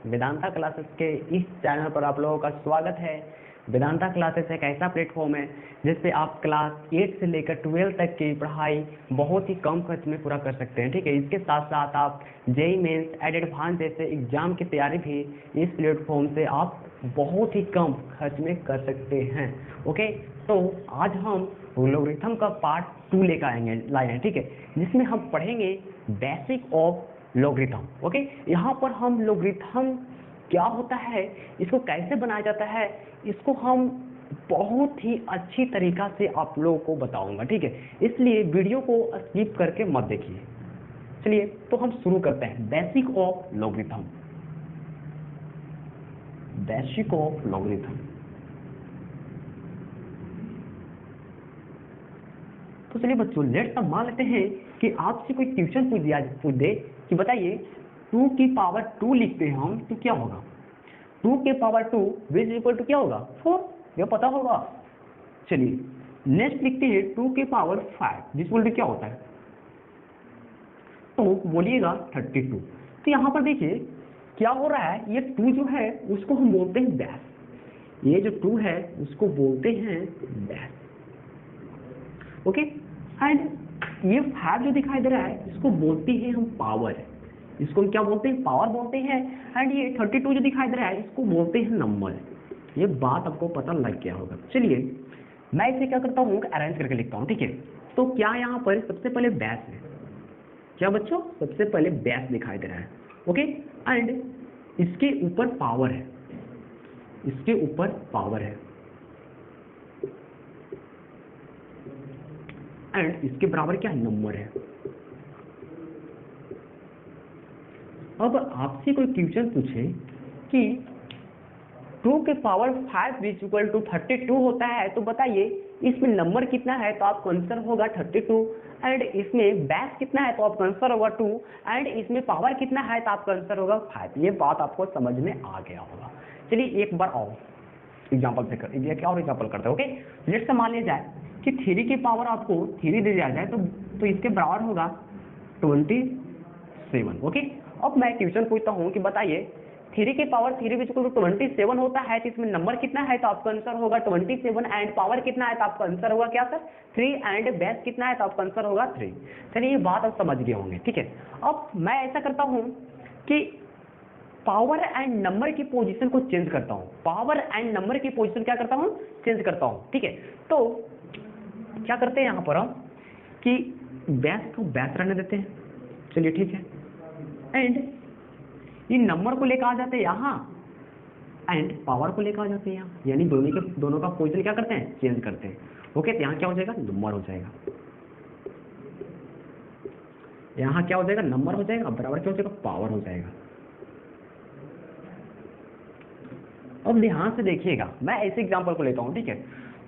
Vedanta classes के इस channel पर आप लोगों का स्वागत है। वेदांता क्लासेस एक ऐसा प्लेटफॉर्म है जिस पे आप क्लास 8 से लेकर 12 तक की पढ़ाई बहुत ही कम खर्च में पूरा कर सकते हैं। ठीक है, इसके साथ साथ आप जेईई मेंस एडवांस जैसे एग्जाम की तैयारी भी इस प्लेटफॉर्म से आप बहुत ही कम खर्च में कर सकते हैं। ओके, तो आज हम लॉगरिथम का पार्ट 2 लेकर लाए हैं। ठीक है, जिसमें हम पढ़ेंगे बेसिक ऑफ लॉगरिथम। ओके, यहाँ पर हम लॉगरिथम क्या होता है, इसको कैसे बनाया जाता है, इसको हम बहुत ही अच्छी तरीका से आप लोगों को बताऊंगा। ठीक है, इसलिए वीडियो को स्किप करके मत देखिए। चलिए तो हम शुरू करते हैं basic of logarithm. Basic of logarithm. तो चलिए बच्चों, लेट्स अब मान लेते हैं कि आपसे कोई क्वेश्चन पूछ दे कि बताइए 2 की पावर 2 लिखते हैं हम तो क्या होगा। 2 के पावर 2 विच इक्वल टू क्या होगा 4, ये पता होगा। चलिए नेक्स्ट लिखते हैं 2 के पावर 5 जिस इक्वल टू क्या होता है, तो बोलिएगा 32। तो यहाँ पर देखिए क्या हो रहा है, ये 2 जो है उसको हम बोलते हैं बेस, ये जो 2 है उसको बोलते हैं बेस। ओके, एंड ये 5 जो दिखाई दे रहा है इसको बोलते हैं हम पावर, इसको हम क्या बोलते हैं, पावर बोलते हैं। एंड ये 32 जो दिखाई दे रहा है इसको बोलते हैं नंबर। ये बात आपको पता लग गया होगा। चलिए मैं इसे क्या करता हूँ, अरेंज करके लिखता हूँ। ठीक है, तो क्या यहाँ पर सबसे पहले बेस है, क्या बच्चों, सबसे पहले बेस दिखाई दे रहा है। ओके, एंड इसके ऊपर पावर है, इसके ऊपर पावर है, एंड इसके बराबर क्या नंबर है। अब आपसे कोई क्वेश्चन पूछे कि 2 के पावर 5 इज इक्वल टू 32 होता है, तो बताइए इसमें नंबर कितना है, तो आपका आंसर होगा 32। एंड इसमें बेस कितना है तो आपका आंसर होगा 2। एंड इसमें पावर कितना है तो आपका आंसर होगा 5। ये बात आपको समझ में आ गया होगा। चलिए एक बार और एग्जाम्पल से कर, क्या और एग्जाम्पल करते हैं। ओके, लेट्स मान लिया जाए कि 3 की पावर आपको 3 दे दिया जाए तो इसके बराबर होगा 27। ओके, अब मैं क्वेश्चन पूछता हूँ कि बताइए 3 की पावर 3 इक्वल टू 27 होता है, तो इसमें नंबर कितना है तो आपका आंसर होगा 27। एंड पावर कितना है तो आपका आंसर होगा क्या सर 3। एंड बेस कितना है तो आपका आंसर होगा 3। चलिए ये बात आप समझ गए होंगे। ठीक है, अब मैं ऐसा करता हूँ कि पावर एंड नंबर की पोजीशन को चेंज करता हूँ, पावर एंड नंबर की पोजीशन क्या करता हूँ, चेंज करता हूँ। ठीक है, तो क्या करते हैं यहाँ पर हम कि बेस को बेस रहने देते हैं। चलिए ठीक है, एंड ये नंबर को लेकर आ जाते हैं यहाँ, एंड पावर को लेकर आ जाते हैं यहाँ, यानी दोनों का पोजीशन क्या करते हैं, चेंज करते हैं। ओके, तो यहाँ क्या हो जाएगा, नंबर हो जाएगा, यहाँ क्या हो जाएगा, नंबर हो जाएगा, बराबर क्या हो जाएगा, पावर हो जाएगा। अब ध्यान से देखिएगा, मैं ऐसे एग्जांपल को लेता हूँ। ठीक है,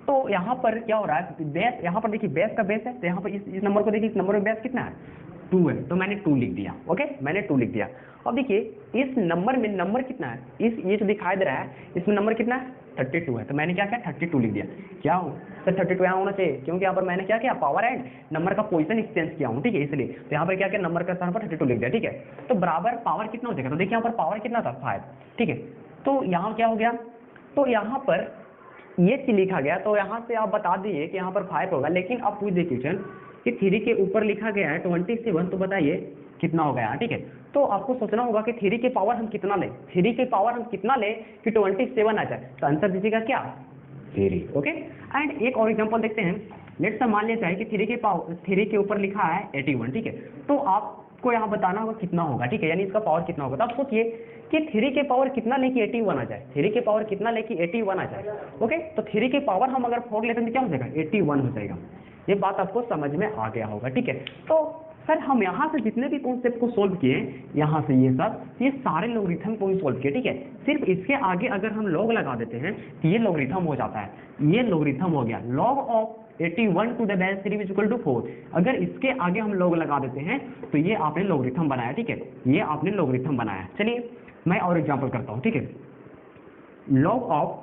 तो यहाँ पर क्या हो रहा है, बेस, यहाँ पर देखिए बेस का बेस है, तो यहाँ पर इस नंबर को देखिए, इस नंबर में बेस कितना है 2 है, तो मैंने 2 लिख दिया। ओके, मैंने 2 लिख दिया। अब देखिए इस नंबर में नंबर कितना है, ये जो दिखाई दे रहा है इसमें नंबर कितना है 32 है, तो मैंने क्या किया 32 लिख दिया। क्या हो सर 32 यहाँ होना चाहिए, क्योंकि यहाँ पर मैंने क्या किया, पावर एंड नंबर का पोजीशन एक्सचेंज किया हूँ। ठीक है, इसलिए तो यहाँ पर क्या किया, नंबर के स्थान पर 32 लिख दिया। ठीक है, तो बराबर पावर कितना हो जाएगा, तो देखिए यहाँ पर पावर कितना था 5। ठीक है, तो यहाँ क्या हो गया, तो यहाँ पर ये चीज लिखा गया, तो यहाँ से आप बता दीजिए कि यहाँ पर 5 होगा। लेकिन अब पूछ देखिए क्वेश्चन कि 3 के ऊपर लिखा गया है 27, तो बताइए कितना होगा यहाँ। ठीक है, तो आपको सोचना होगा कि 3 के पावर हम कितना लें, 3 के पावर हम कितना लें कि 27 आ जाए, तो आंसर दीजिएगा क्या 3। ओके, एंड एक और एग्जांपल देखते हैं। लेट्स मान लिया जाए कि 3 के ऊपर लिखा है 81। ठीक है, तो आपको यहाँ बताना होगा कितना होगा। ठीक है, यानी इसका पावर कितना होगा, तो आप सोचिए कि 3 के पावर कितना लेके 81 आ जाए, 3 के पावर कितना लेके 81 आ जाए। ओके, तो 3 के पावर हम अगर 4 लेते हैं तो क्या हो जाएगा 81 हो जाएगा। ये बात आपको समझ में आ गया होगा। ठीक है, तो सर हम यहाँ से जितने भी कॉन्सेप्ट को सोल्व किए, यहाँ से ये सारे लॉगरिथम को ही सोल्व किए। ठीक है, सिर्फ इसके आगे अगर हम लॉग लगा देते हैं तो ये लॉगरिथम हो जाता है, ये लॉगरिथम हो गया। Log of 81 to the base 3 is equal to 4, अगर इसके आगे हम लॉग लगा देते हैं तो ये आपने लॉगरिथम बनाया। ठीक है, ये आपने लॉगरिथम बनाया। चलिए मैं और एग्जाम्पल करता हूँ। ठीक है, log of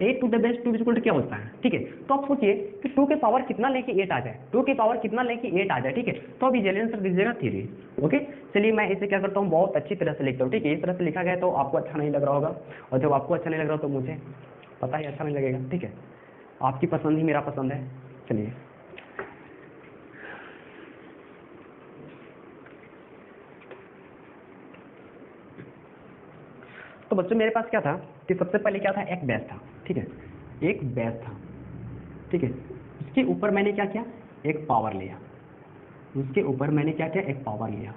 a to the base 2 equal to क्या होता है, ठीक है। तो आप सोचिए कि 2 के पावर कितना लेके 8 आ जाए, 2 के पावर कितना लेके 8 आ जाए, ठीक है। तो अभी जल्दी आंसर दीजिएगा 3। ओके, चलिए मैं इसे क्या करता हूँ, बहुत अच्छी तरह से लिखता हूँ, ठीक है। इस तरह से लिखा गया तो आपको अच्छा नहीं लग रहा होगा, और जब आपको अच्छा नहीं लग रहा तो मुझे पता ही अच्छा नहीं लगेगा, ठीक है। आपकी पसंद ही मेरा पसंद है। चलिए तो बच्चों मेरे पास क्या था कि सबसे पहले क्या था, एक बेस था, ठीक है, एक बेस था, ठीक है। उसके ऊपर मैंने क्या किया, एक पावर लिया, उसके ऊपर मैंने क्या किया, एक पावर लिया।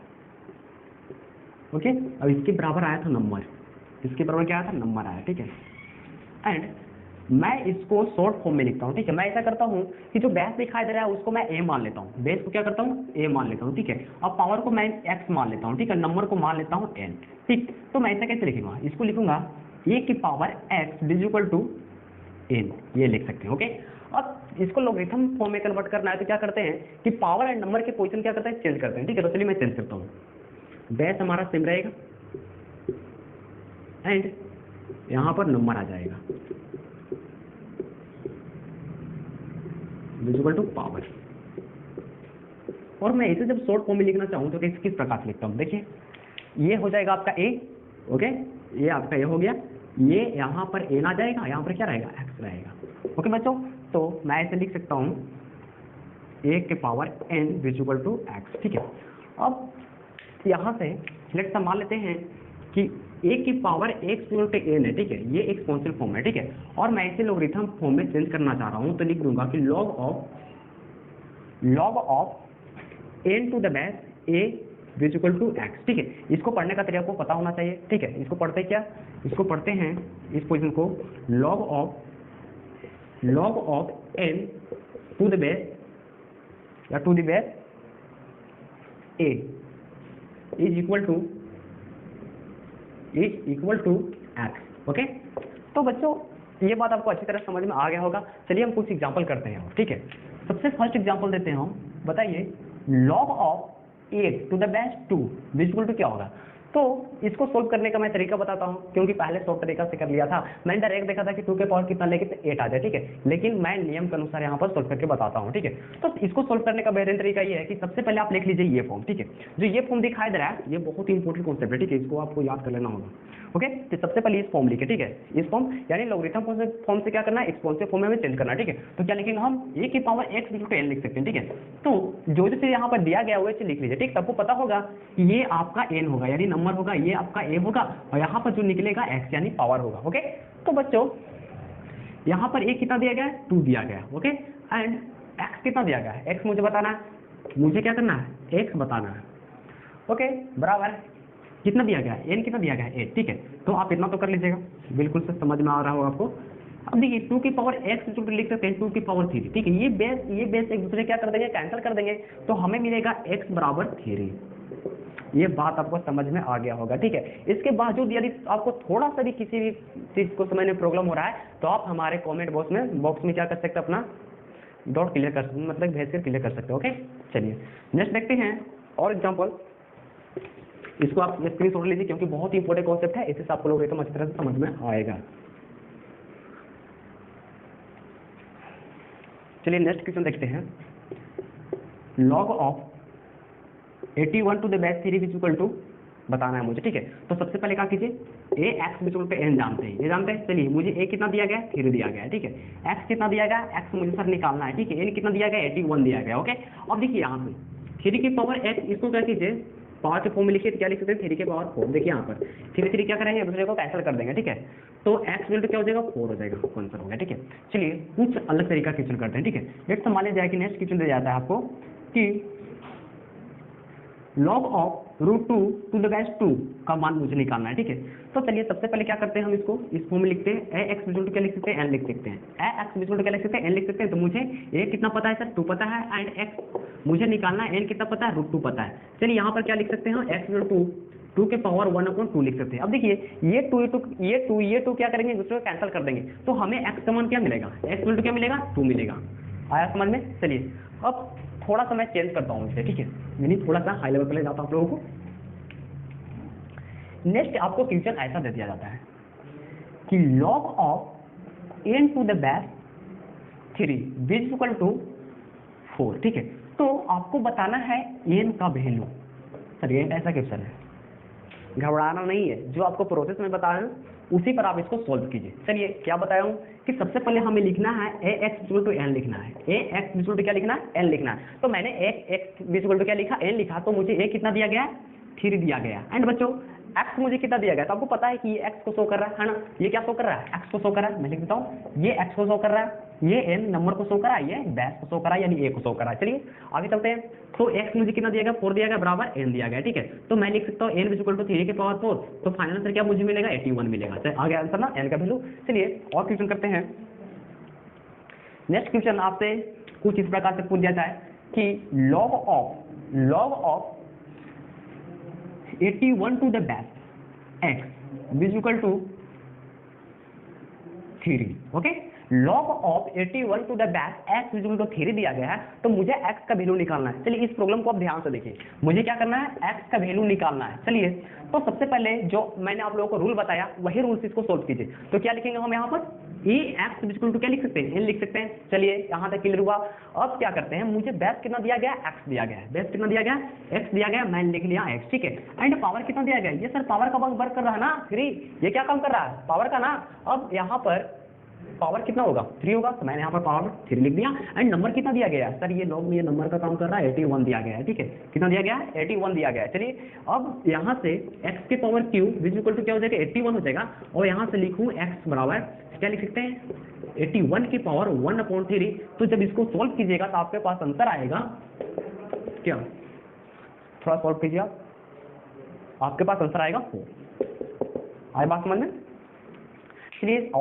ओके, अब इसके बराबर आया था नंबर, इसके बराबर क्या आया था, नंबर आया, ठीक है। एंड मैं इसको शॉर्ट फॉर्म में लिखता हूँ, ठीक है। मैं ऐसा करता हूँ कि जो बेस दिखाई दे रहा है उसको मैं ए मान लेता हूँ, बेस को क्या करता हूँ, ए मान लेता हूँ, ठीक है। अब पावर को मैं एक्स मान लेता हूँ, ठीक है, नंबर को मान लेता हूँ एन, ठीक। तो मैं ऐसा कैसे लिखूंगा, इसको लिखूंगा ए की power x is equal to n, ये लिख सकते हैं। ओके, अब इसको लॉगरिथम फॉर्म में कन्वर्ट करना है तो क्या करते हैं कि पावर एंड नंबर के पोजीशन क्या करते हैं, चेंज करते हैं, ठीक है। तो चलिए मैं चेंज करता हूँ, बेस हमारा सेम रहेगा एंड यहाँ पर नंबर आ जाएगा इक्वल टू पावर। और मैं इसे जब शॉर्ट फॉर्म में लिखना चाहूँ तो किस प्रकार से लिखता हूँ, देखिए ये हो जाएगा आपका ए, ओके, ये आपका ये हो गया, ये यहाँ पर एन आ जाएगा, यहाँ पर क्या रहेगा, एक्स रहेगा। ओके बच्चों, तो मैं ऐसे लिख सकता हूँ ए के power n equal to x, ठीक है। अब यहाँ से लेट्स मान लेते हैं कि ए की power x equal to n है, ठीक है, ये एक्सपोनेंशियल फॉर्म है, ठीक है। और मैं इसे लॉगरिथम फॉर्म में चेंज करना चाह रहा हूँ तो लिख दूंगा कि log of n to the base a equal to x, ठीक है। इसको पढ़ने का तरीका आपको पता होना चाहिए, ठीक है। इसको पढ़ते क्या, इसको पढ़ते हैं इस पोजीशन को log of n to the base या to the base a is equal to x. Okay, तो बच्चों ये बात आपको अच्छी तरह समझ में आ गया होगा। चलिए हम कुछ एग्जांपल करते हैं, ठीक है। सबसे फर्स्ट एग्जांपल देते हैं हम, बताइए log of 8 to the base 2 equal to क्या होगा। तो इसको सोल्व करने का मैं तरीका बताता हूँ, क्योंकि पहले शॉर्ट तरीका से कर लिया था, मैंने डायरेक्ट देखा था कि 2 के पावर कितना लेके 8 आ जाए, ठीक है। लेकिन मैं नियम के अनुसार यहाँ पर सोल्व करके बताता हूँ, ठीक है। तो इसको सोल्व करने का बेहतरीन तरीका ये है कि सबसे पहले आप लिख लीजिए ये फॉर्म, ठीक है। जो ये फॉर्म दिखाई दे रहा है ये बहुत ही इंपॉर्टेंट कॉन्सेप्ट है, ठीक है, इसको आपको याद कर लेना होगा। ओके, तो सबसे पहले इस फॉर्म लिखे, ठीक है, इस फॉर्म यानी लॉगरिथम फॉर्म से क्या करना है, एक्सपोनेंशियल फॉर्म में चेंज करना है, ठीक है। तो क्या लिखेंगे हम, ए की power x equal to n लिख सकते हैं, ठीक है। तो जो चीज यहाँ पर दिया गया है लिख लीजिए, ठीक। सबको पता होगा कि ये आपका एन होगा यानी नंबर होगा, ये आपका ए होगा, और यहाँ पर जो निकलेगा एक्स यानी पावर होगा। ओके, तो बच्चों यहाँ पर ए कितना दिया गया है, 2 दिया गया है, ओके। एंड एक्स कितना दिया गया है, एक्स मुझे बताना है, मुझे क्या करना है, एक्स बताना है। ओके, बराबर कितना दिया गया है, एन कितना दिया गया है 8, ठीक है। तो आप इतना तो कर लीजिएगा, बिल्कुल से समझ में आ रहा होगा आपको। अब देखिए 2 की पावर एक्स लिख सकते हैं 2 की पावर 3, ठीक है। ये बेस एक दूसरे क्या कर देंगे, कैंसिल कर देंगे, तो हमें मिलेगा x बराबर 3। ये बात आपको समझ में आ गया होगा, ठीक है। इसके बावजूद यदि आपको थोड़ा सा भी किसी भी चीज को समझने में प्रॉब्लम हो रहा है तो आप हमारे कमेंट बॉक्स में क्या कर सकते हैं, अपना डाउट क्लियर कर सकते, मतलब भेज कर क्लियर कर सकते हैं। ओके, चलिए नेक्स्ट देखते हैं और एग्जाम्पल। इसको आप स्क्रीनशॉट लीजिए क्योंकि बहुत ही इंपॉर्टेंट कॉन्सेप्ट है, इससे आपको लोग एकदम अच्छी तरह से समझ में आएगा। चलिए नेक्स्ट क्वेश्चन देखते हैं, log of 81 to the base 3 equal to बताना है मुझे, ठीक है। तो सबसे पहले क्या कीजिए, ए एक्स इक्वल टू एन जानते हैं, ये जानते हैं। चलिए मुझे ए कितना दिया गया है, 3 दिया गया है, ठीक है। एक्स कितना दिया गया, एक्स मुझे सर निकालना है, ठीक है। एन कितना दिया गया, 81 दिया गया, ओके। अब देखिए यहाँ से 3 की पावर एक्स, इसको क्या कीजिए पावर के फॉर्म में लिखिए, क्या लिख सकते हैं, 3 के पावर 4। देखिए यहाँ पर 3 क्या करेंगे, दूसरे को कैंसिल कर देंगे, ठीक है। तो एक्स इक्वल टू क्या हो जाएगा, 4 हो जाएगा, आंसर हो गया, ठीक है। चलिए कुछ अलग तरीका क्वेश्चन करते हैं, ठीक है। लेट्स मान लीजिए कि नेक्स्ट क्वेश्चन दे जाता है आपको कि log of √2 to the base 2 का मान मुझे निकालना है, ठीक है। तो चलिए सबसे पहले क्या करते हैं, हम इसको इस फॉर्म में लिखते हैं, ए एक्स इक्वल टू क्या लिख सकते हैं, एन लिख सकते हैं। ए एक्स इक्वल टू क्या लिख सकते हैं, एन लिख सकते हैं। तो मुझे ए कितना पता है सर, 2 पता है, एंड एक्स मुझे निकालना है, एन कितना पता है, √2 पता है। चलिए यहाँ पर क्या लिख सकते हैं, एक्स इक्वल टू 2 के पावर 1/2 लिख सकते हैं। अब देखिए ये 2 क्या करेंगे, दूसरे को कैंसिल कर देंगे, तो हमें एक्स का मान क्या मिलेगा, एक्स इक्वल टू क्या मिलेगा, 2 मिलेगा। आया समझ में। चलिए अब थोड़ा सा मैं चेंज करता हूँ इसे, ठीक है, यानी थोड़ा सा हाई लेवल पर ले जाता हूँ आप लोगों को। नेक्स्ट आपको क्वेश्चन ऐसा दे दिया जाता है कि log of n to the base 3 which equal to 4, ठीक है। तो आपको बताना है n का वैल्यू। सर ये ऐसा क्वेश्चन है, घबराना नहीं है, जो आपको प्रोसेस में बताया उसी पर आप इसको सोल्व कीजिए। चलिए क्या बताया हूँ कि सबसे पहले हमें लिखना है ax इक्वल टू n लिखना है, ax इक्वल टू क्या लिखना है, n लिखना है। तो मैंने x इक्वल टू क्या लिखा, n लिखा, तो मुझे a कितना दिया गया है, 3 दिया गया। एंड बच्चों x मुझे कितना दिया गया, तो आपको पता है कि ये x को शो कर रहा है ना, ये क्या शो कर रहा है, x को शो कर रहा है। मैं लिख देता हूँ, ये x को शो कर रहा है, ये n नंबर को शो कर रहा है, ये बेस को शो कर रहा है, यानी a को शो कर रहा है। चलिए आगे चलते हैं। तो x मुझे कितना दिया गया, 4 दिया गया, बराबर n दिया गया, ठीक है। तो मैं लिख सकता हूँ n इक्वल टू 3 के पावर 4, तो फाइनल आंसर क्या मुझे मिलेगा, 81 मिलेगा। तो आ गया आंसर ना n का वैल्यू। चलिए और क्वेश्चन करते हैं। नेक्स्ट क्वेश्चन आपसे कुछ इस प्रकार से पूछ दिया जाए कि log of 81 to the base x is equal to 3, okay. log of 81 to the base x is equal to 3 दिया गया है, तो मुझे x का वैल्यू निकालना है। चलिए इस प्रॉब्लम को आप ध्यान से देखिए, मुझे क्या करना है, x का वैल्यू निकालना है। चलिए तो सबसे पहले जो मैंने आप लोगों को रूल बताया वही रूल से इसको सोल्व कीजिए। तो क्या लिखेंगे हम यहाँ पर, x इज इक्वल टू क्या लिख सकते हैं, n लिख सकते हैं। चलिए यहाँ तक क्लियर हुआ। अब क्या करते हैं, मुझे बेस कितना दिया गया, x दिया गया है, बेस कितना दिया गया, x दिया गया, मैंने लिख लिया x, ठीक है। एंड पावर कितना दिया गया, ये सर पावर का वर्क कर रहा है ना 3, ये क्या काम कर रहा है, पावर का ना। अब यहाँ पर पावर कितना होगा, 3 होगा, तो मैंने यहाँ पर पावर 3 लिख दिया। एंड नंबर कितना दिया गया है, सर ये लॉग में ये नंबर का काम कर रहा है, 81 दिया गया है, ठीक है। कितना दिया गया है, 81 दिया गया है। चलिए अब यहाँ से x के power q which equal to क्या हो जाएगा, 81 हो जाएगा। और यहाँ से लिखूँ x बराबर क्या लिख सकते हैं, 81 की पावर 1/3। तो जब इसको सोल्व कीजिएगा तो आपके पास आंसर आएगा क्या, थोड़ा सोल्व कीजिए आप, आपके पास आंसर आएगा 4। आए बात समझ में। चलिए और